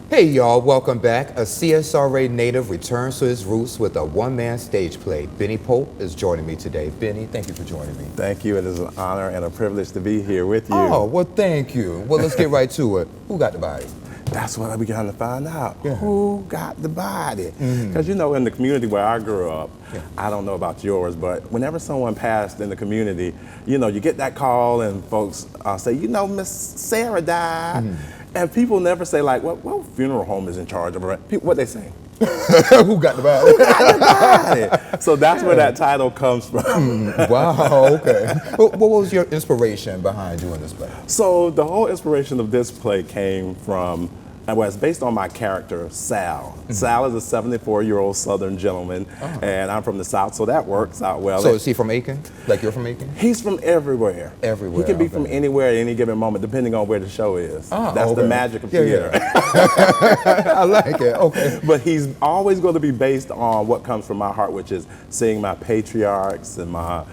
Hey y'all, welcome back. A CSRA native returns to his roots with a one-man stage play. Benny Pope is joining me today. Benny, thank you for joining me. Thank you. It is an honor and a privilege to be here with you. Oh, well, thank you. Well, let's get right to it. Who got the body? That's what we got to find out. Yeah. Who got the body? Because you know, in the community where I grew up, Yeah. I don't know about yours, but whenever someone passed in the community, you know, you get that call and folks say, you know, Miss Sarah died. And people never say like, what funeral home is in charge of her? What they say? Who got the body? Who got the body? So that's where that title comes from. Wow, okay. What was your inspiration behind doing this play? So the whole inspiration of this play came from, well, it's based on my character, Sal. Sal is a 74-year-old Southern gentleman, and I'm from the South, so that works out well. So is he from Aiken? Like you're from Aiken? He's from everywhere. Everywhere, He can be okay. from anywhere at any given moment, depending on where the show is. That's the okay. magic of Yeah, theater. yeah. I like it, okay. But he's always going to be based on what comes from my heart, which is seeing my patriarchs and my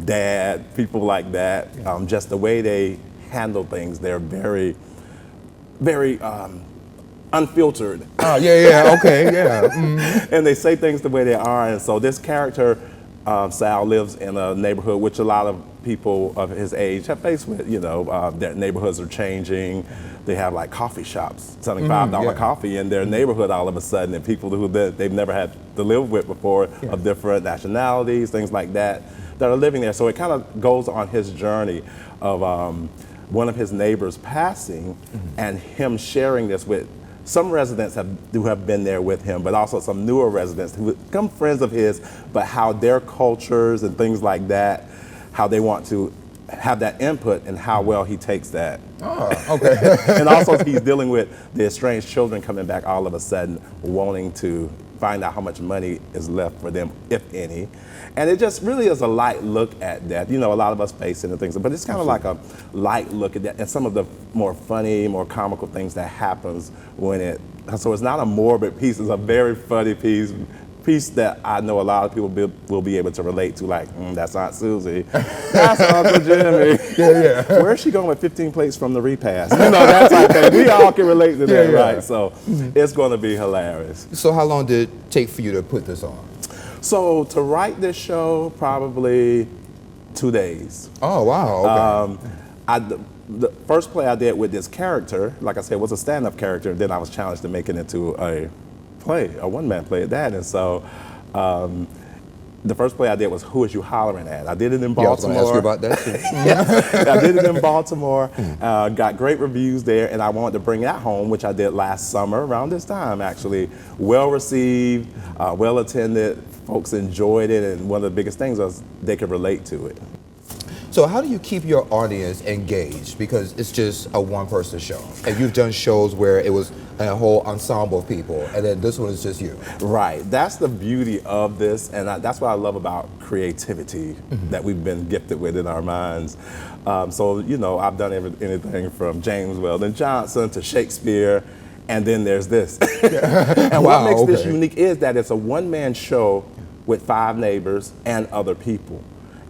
dad, people like that. Just the way they handle things, they're very unfiltered. Oh, yeah, okay, yeah. And they say things the way they are. And so this character, Sal, lives in a neighborhood which a lot of people of his age have faced with. You know, their neighborhoods are changing. They have like coffee shops selling $5 coffee in their neighborhood all of a sudden, and people who they've never had to live with before of different nationalities, things like that are living there. So it kind of goes on his journey of one of his neighbors passing and him sharing this with some residents who have been there with him, but also some newer residents who become friends of his, but how their cultures and things like that, how they want to have that input and how well he takes that. Oh, okay. And also he's dealing with the estranged children coming back all of a sudden, wanting to find out how much money is left for them, if any. And it just really is a light look at that. You know, a lot of us face it and things, but it's kind of like a light look at that and some of the more funny, more comical things that happens when so it's not a morbid piece, it's a very funny piece that I know a lot of people will be able to relate to, like, that's Aunt Susie, that's Uncle Jimmy. Yeah. Where's she going with 15 plates from the repast? You know, that type of thing. We all can relate to that, right? So it's going to be hilarious. So how long did it take for you to put this on? So to write this show, probably 2 days. Oh, wow, okay. The first play I did with this character, like I said, was a stand-up character, and then I was challenged to make it into a play, a one-man play at that. And so the first play I did was Who Is You Hollering At? I did it in Baltimore. Yeah, I was going to ask you about that too. I did it in Baltimore, got great reviews there, and I wanted to bring that home, which I did last summer, around this time actually. Well received, well attended, folks enjoyed it, and one of the biggest things was they could relate to it. So how do you keep your audience engaged? Because it's just a one-person show. And you've done shows where it was a whole ensemble of people, and then this one is just you. Right, that's the beauty of this, and that's what I love about creativity that we've been gifted with in our minds. So, you know, I've done anything from James Weldon Johnson to Shakespeare, and then there's this. And what makes this unique is that it's a one-man show with 5 neighbors and other people.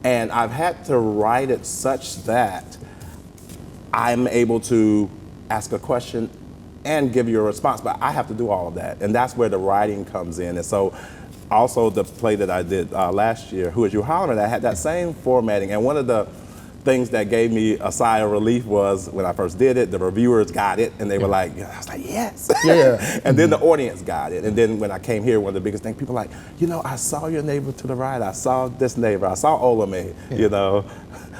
And I've had to write it such that I'm able to ask a question and give you a response, but I have to do all of that. And that's where the writing comes in. And so also the play that I did last year, Who Is You Hollering At, I had that same formatting. And one of the things that gave me a sigh of relief was when I first did it, the reviewers got it and they were like, I was like, yes. Yeah. And then the audience got it. And then when I came here, one of the biggest things, people were like, you know, I saw your neighbor to the right, I saw this neighbor, I saw Olame, you know,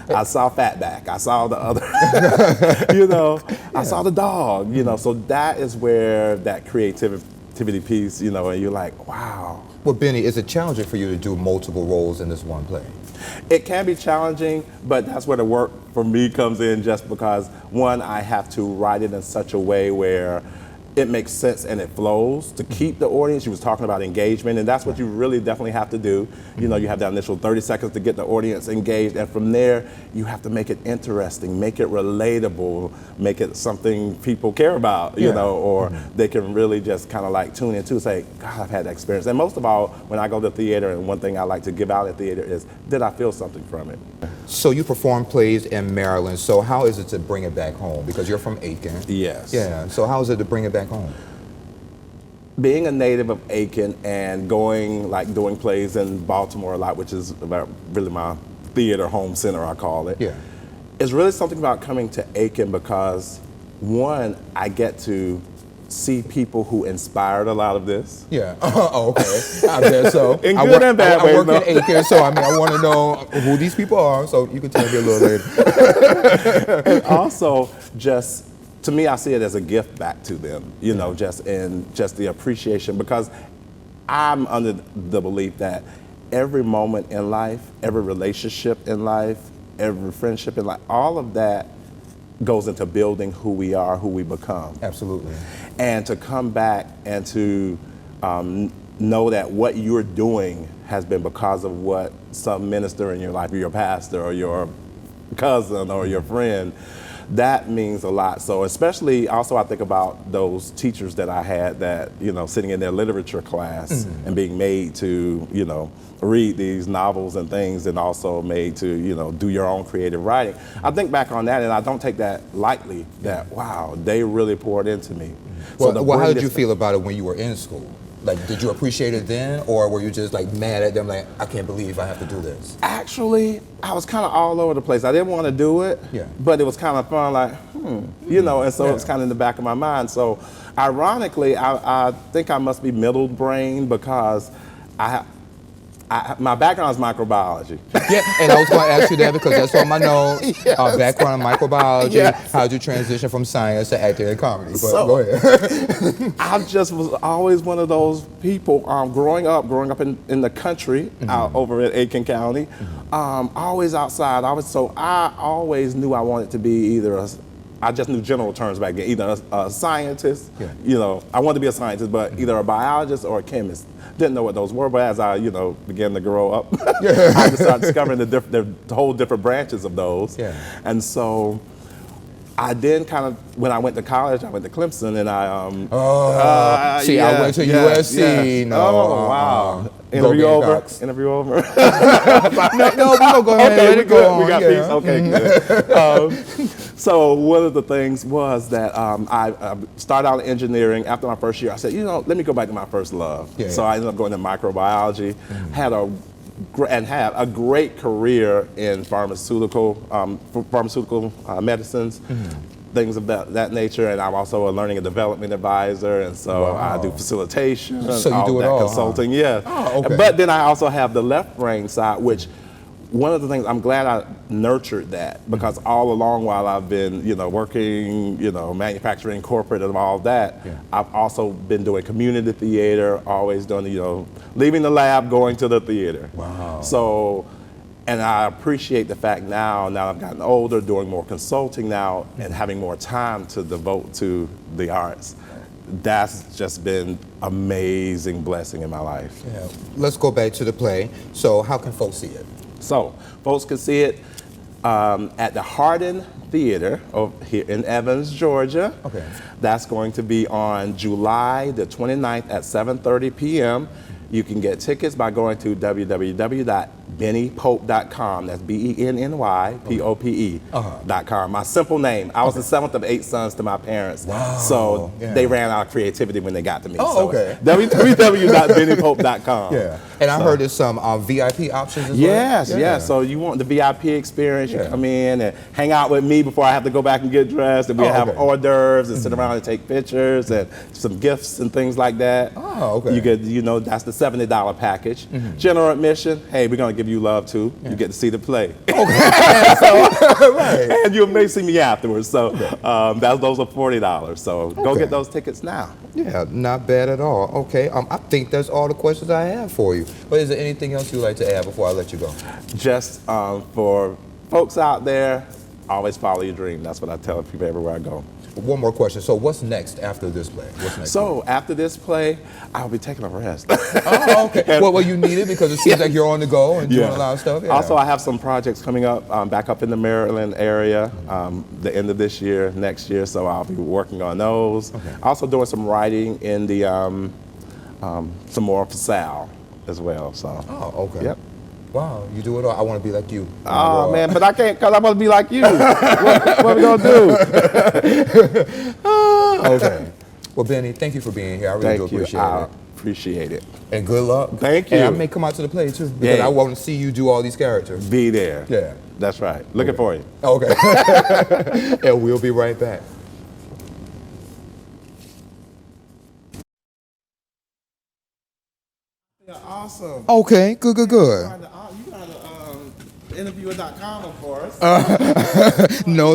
I saw Fatback, I saw the other, you know, I saw the dog, you know, so that is where that creativity piece, you know, and you're like, wow. Well, Benny, is it challenging for you to do multiple roles in this one play? It can be challenging, but that's where the work for me comes in, just because, one, I have to write it in such a way where it makes sense and it flows to keep the audience. You was talking about engagement, and that's what you really definitely have to do. You know, you have that initial 30 seconds to get the audience engaged, and from there, you have to make it interesting, make it relatable, make it something people care about, you know, or they can really just kind of like tune into, say, God, I've had that experience. And most of all, when I go to theater, and one thing I like to give out at theater is, did I feel something from it? So you perform plays in Maryland. So how is it to bring it back home? Because you're from Aiken. Yes. Yeah. So how is it to bring it back home? Being a native of Aiken and doing plays in Baltimore a lot, which is about really my theater home center, I call it. Yeah. It's really something about coming to Aiken because, one, I get to see people who inspired a lot of this. Yeah. Oh, okay. I bet so. In good and bad I ways, work no? in Aiken, so I mean, I want to know who these people are. So you can tell me a little later. And also, just to me, I see it as a gift back to them. You know, just the appreciation, because I'm under the belief that every moment in life, every relationship in life, every friendship in life, all of that goes into building who we are, who we become. Absolutely. And to come back and to know that what you're doing has been because of what some minister in your life, or your pastor, or your cousin, or your friend, that means a lot. So especially also I think about those teachers that I had that, you know, sitting in their literature class and being made to, you know, read these novels and things, and also made to, you know, do your own creative writing. I think back on that and I don't take that lightly, that wow, they really poured into me. Well, how did you feel about it when you were in school? Like, did you appreciate it then, or were you just like mad at them, like, I can't believe I have to do this? Actually, I was kind of all over the place. I didn't want to do it, but it was kind of fun, like, you know, and so it was kind of in the back of my mind. So ironically, I think I must be middle brain, because my background is microbiology. Yeah, and I was going to ask you that because that's on my notes. Background in microbiology. How'd you transition from science to acting and comedy? But So, go ahead. I just was always one of those people, growing up in the country, out over in Aiken County, always outside. I always knew I wanted to be I just knew general terms back then, either a scientist, you know, I wanted to be a scientist, but either a biologist or a chemist. Didn't know what those were, but as I, you know, began to grow up, I just started discovering the whole different branches of those. Yeah. And so I then kind of, when I went to college, I went to Clemson, and I I went to USC. No, oh, wow. Interview over. Interview over. No, we gonna go ahead and let it go on. We got peace. Okay, good. So one of the things was that I started out in engineering. After my first year, I said, you know, let me go back to my first love. So I ended up going to microbiology. Had a great career in pharmaceutical medicines, things of that nature, and I'm also a learning and development advisor, and so I do facilitation, so you do it all, consulting, yeah. Oh, okay. But then I also have the left brain side, which one of the things, I'm glad I nurtured that, because all along while I've been, you know, working, you know, manufacturing, corporate, and all that, I've also been doing community theater, always doing, you know, leaving the lab, going to the theater. Wow. So, and I appreciate the fact now I've gotten older, doing more consulting now, and having more time to devote to the arts. That's just been amazing blessing in my life. Yeah. Let's go back to the play. So how can folks see it? So folks can see it at the Hardin Theater here in Evans, Georgia. Okay. That's going to be on July the 29th at 7:30 p.m. You can get tickets by going to www.bennypope.com. That's BENNYPOPE.com. My simple name. I was the seventh of 8 sons to my parents. Wow. So they ran out of creativity when they got to me. Oh, okay. www.bennypope.com. Yeah. And I heard there's some VIP options as well. Yes. So you want the VIP experience, you come in and hang out with me before I have to go back and get dressed, and we have hors d'oeuvres and sit around and take pictures and some gifts and things like that. Oh, okay. You get, you know, that's the $70 package. General admission, hey, we're gonna give you love too. You get to see the play. Okay. And you may see me afterwards. So those are $40. So go get those tickets now. Yeah, not bad at all. Okay, I think that's all the questions I have for you. But is there anything else you'd like to add before I let you go? Just for folks out there, always follow your dream. That's what I tell people everywhere I go. One more question. So what's next after this play? What's next? So after this play, I'll be taking a rest. Oh, okay. Well, you need it because it seems like you're on the go and doing a lot of stuff. Yeah. Also, I have some projects coming up back up in the Maryland area the end of this year, next year. So I'll be working on those. Okay. Also doing some writing in the some more for Sal as well. So. Oh, okay. Yep. Wow, you do it all. I want to be like you. Oh man, but I can't because I must be like you. What are we gonna do? Okay. Well, Benny, thank you for being here. I really do appreciate it. Appreciate it. And good luck. Thank you. And I may come out to the play too because I want to see you do all these characters. Be there. Yeah. That's right. Looking for you. Okay. And we'll be right back. Yeah, awesome. Okay, good. You got interviewer.com, of course. No,